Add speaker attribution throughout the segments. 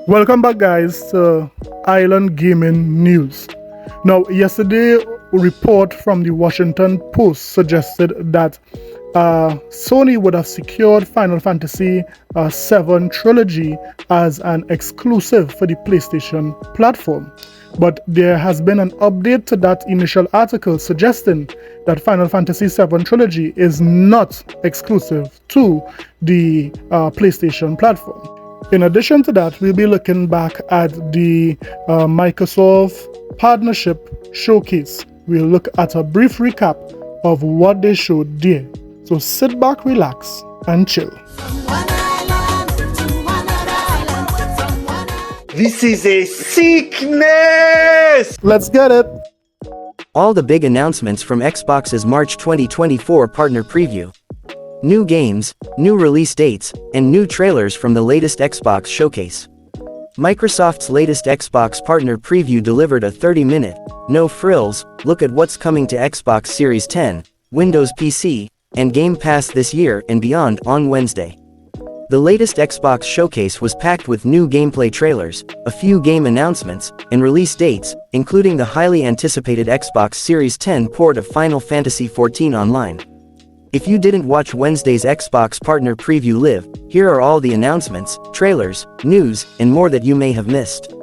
Speaker 1: Welcome back, guys, to Island Gaming News. Now, yesterday, a report from the Washington Post suggested that Sony would have secured Final Fantasy VII Trilogy as an exclusive for the PlayStation platform. But there has been an update to that initial article suggesting that Final Fantasy VII Trilogy is not exclusive to the PlayStation platform. In addition to that, we'll be looking back at the Microsoft Partnership Showcase. We'll look at a brief recap of what they showed there. So sit back, relax, and chill.
Speaker 2: This is a sickness!
Speaker 1: Let's get it!
Speaker 3: All the big announcements from Xbox's March 2024 partner preview. New games, new release dates, and new trailers from the latest Xbox showcase. Microsoft's latest Xbox partner preview delivered a 30-minute, no-frills, look at what's coming to Xbox Series 10, Windows PC, and Game Pass this year and beyond on Wednesday. The latest Xbox showcase was packed with new gameplay trailers, a few game announcements, and release dates, including the highly anticipated Xbox Series 10 port of Final Fantasy XIV Online. If you didn't watch Wednesday's Xbox partner preview live, here are all the announcements, trailers, news, and more that you may have missed.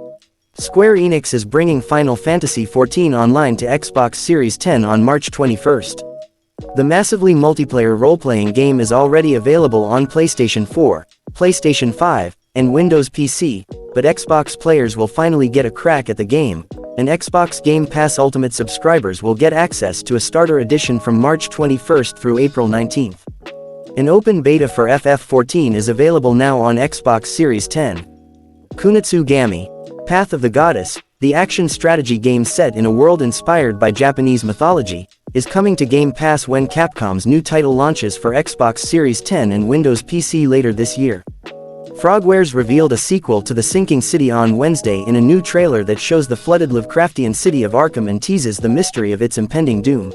Speaker 3: Square Enix is bringing Final Fantasy XIV Online to Xbox Series 10 on March 21st. The massively multiplayer role-playing game is already available on PlayStation 4, PlayStation 5, and Windows PC, but Xbox players will finally get a crack at the game, and Xbox Game Pass Ultimate subscribers will get access to a starter edition from March 21st through April 19th. An open beta for FF14 is available now on Xbox Series 10. Kunitsu Gami, Path of the Goddess, the action strategy game set in a world inspired by Japanese mythology, is coming to Game Pass when Capcom's new title launches for Xbox Series 10 and Windows PC later this year. Frogwares revealed a sequel to The Sinking City on Wednesday in a new trailer that shows the flooded Lovecraftian city of Arkham and teases the mystery of its impending doom.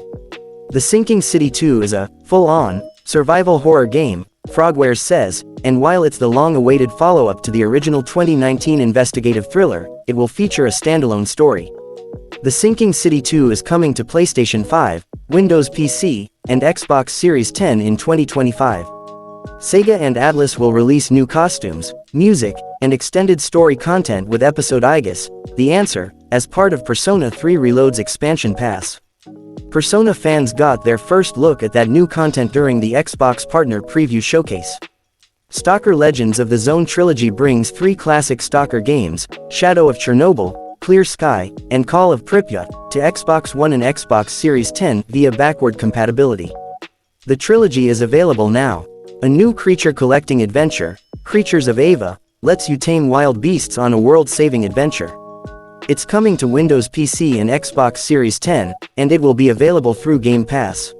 Speaker 3: The Sinking City 2 is a full-on survival horror game, Frogwares says, and while it's the long-awaited follow-up to the original 2019 investigative thriller, it will feature a standalone story. The Sinking City 2 is coming to PlayStation 5, Windows PC, and Xbox Series 10 in 2025. Sega and Atlus will release new costumes, music, and extended story content with episode Aegis, The Answer, as part of Persona 3 Reload's expansion pass. Persona fans got their first look at that new content during the Xbox Partner Preview Showcase. Stalker Legends of the Zone Trilogy brings 3 classic Stalker games, Shadow of Chernobyl, Clear Sky, and Call of Pripyat, to Xbox One and Xbox Series 10 via backward compatibility. The trilogy is available now. A new creature collecting adventure, Creatures of Ava, lets you tame wild beasts on a world-saving adventure. It's coming to Windows PC and Xbox Series 10, and it will be available through Game Pass.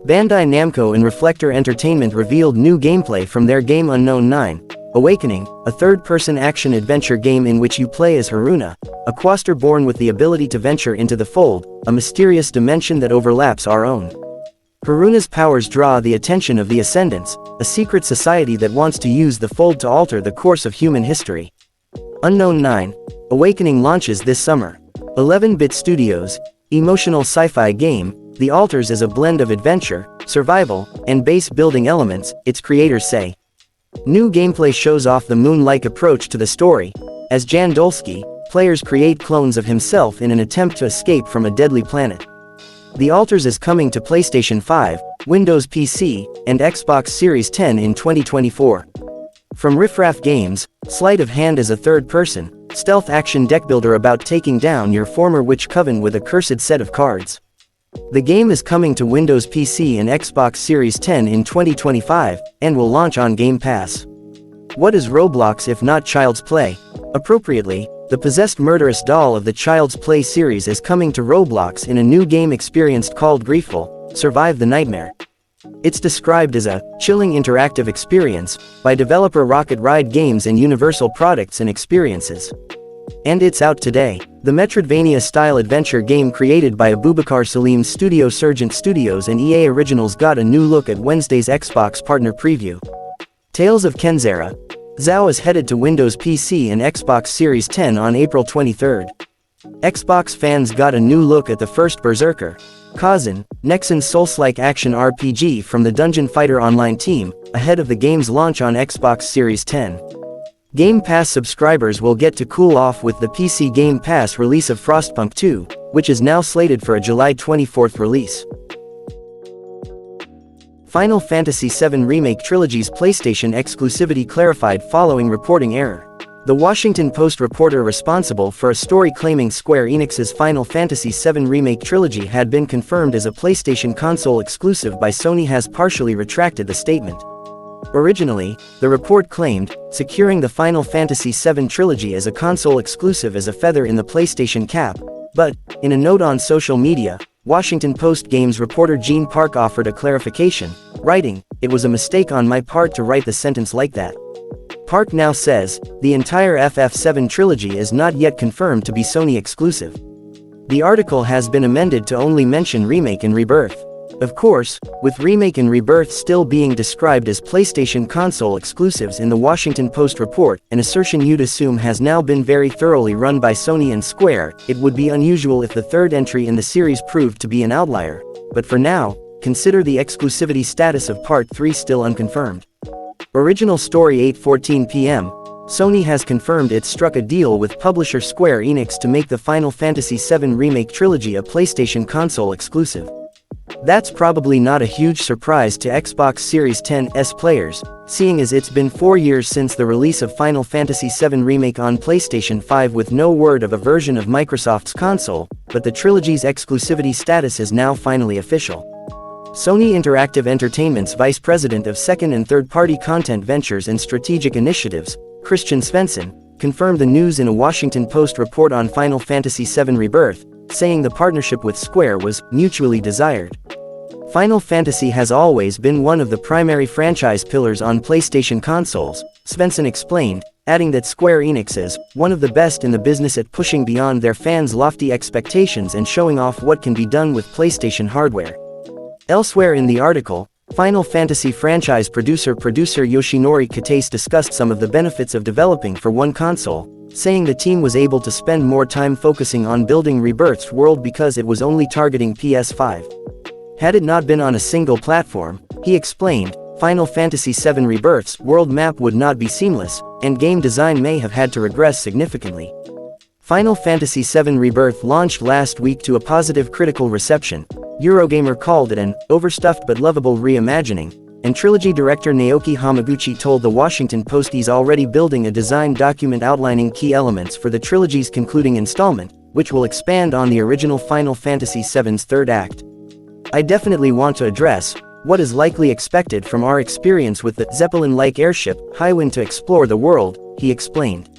Speaker 3: Bandai Namco and Reflector Entertainment revealed new gameplay from their game Unknown 9, Awakening, a third-person action-adventure game in which you play as Haruna, a quaster born with the ability to venture into the Fold, a mysterious dimension that overlaps our own. Haruna's powers draw the attention of the Ascendants, a secret society that wants to use the Fold to alter the course of human history. Unknown 9, Awakening launches this summer. 11-bit Studios, emotional sci-fi game, The Alters is a blend of adventure, survival, and base-building elements, its creators say. New gameplay shows off the moon-like approach to the story. As Jan Dolsky, players create clones of himself in an attempt to escape from a deadly planet. The Alters is coming to PlayStation 5, Windows PC, and Xbox Series 10 in 2024. From Riffraff Games, Sleight of Hand is a third-person, stealth action deckbuilder about taking down your former witch coven with a cursed set of cards. The game is coming to Windows PC and Xbox Series 10 in 2025, and will launch on Game Pass. What is Roblox if not Child's Play? Appropriately, the possessed murderous doll of the Child's Play series is coming to Roblox in a new game experience called Griefful, Survive the Nightmare. It's described as a chilling interactive experience by developer Rocket Ride Games and Universal Products and Experiences. And it's out today. The Metroidvania-style adventure game created by Abubakar Salim's studio Sergeant Studios and EA Originals got a new look at Wednesday's Xbox Partner Preview. Tales of Kenzera, Zhao is headed to Windows PC and Xbox Series 10 on April 23. Xbox fans got a new look at the first Berserker, Kazan, Nexon's Souls-like action RPG from the Dungeon Fighter Online team, ahead of the game's launch on Xbox Series 10. Game Pass subscribers will get to cool off with the PC Game Pass release of Frostpunk 2, which is now slated for a July 24 release. Final Fantasy VII Remake Trilogy's PlayStation exclusivity clarified following reporting error. The Washington Post reporter responsible for a story claiming Square Enix's Final Fantasy VII Remake Trilogy had been confirmed as a PlayStation console exclusive by Sony has partially retracted the statement. Originally, the report claimed, securing the Final Fantasy VII Trilogy as a console exclusive as a feather in the PlayStation cap, but, in a note on social media, Washington Post Games reporter Gene Park offered a clarification, writing, "It was a mistake on my part to write the sentence like that." Park now says, the entire FF7 trilogy is not yet confirmed to be Sony exclusive. The article has been amended to only mention Remake and Rebirth. Of course, with Remake and Rebirth still being described as PlayStation console exclusives in the Washington Post report, an assertion you'd assume has now been very thoroughly run by Sony and Square, it would be unusual if the third entry in the series proved to be an outlier. But for now, consider the exclusivity status of Part 3 still unconfirmed. Original story 8:14 p.m. Sony has confirmed it struck a deal with publisher Square Enix to make the Final Fantasy VII Remake Trilogy a PlayStation console exclusive. That's probably not a huge surprise to Xbox Series X players, seeing as it's been 4 years since the release of Final Fantasy VII Remake on PlayStation 5 with no word of a version of Microsoft's console, but the trilogy's exclusivity status is now finally official. Sony Interactive Entertainment's Vice President of Second and Third-Party Content Ventures and Strategic Initiatives, Christian Svensson, confirmed the news in a Washington Post report on Final Fantasy VII Rebirth, saying the partnership with Square was mutually desired. Final Fantasy has always been one of the primary franchise pillars on PlayStation consoles, Svensson explained, adding that Square Enix is one of the best in the business at pushing beyond their fans' lofty expectations and showing off what can be done with PlayStation hardware. Elsewhere in the article, Final Fantasy franchise producer Yoshinori Kitase discussed some of the benefits of developing for one console, saying the team was able to spend more time focusing on building Rebirth's world because it was only targeting PS5. Had it not been on a single platform, he explained, Final Fantasy VII Rebirth's world map would not be seamless, and game design may have had to regress significantly. Final Fantasy VII Rebirth launched last week to a positive critical reception. Eurogamer called it an overstuffed but lovable reimagining, and trilogy director Naoki Hamaguchi told the Washington Post he's already building a design document outlining key elements for the trilogy's concluding installment, which will expand on the original Final Fantasy VII's third act. I definitely want to address what is likely expected from our experience with the Zeppelin-like airship, Highwind, to explore the world, he explained.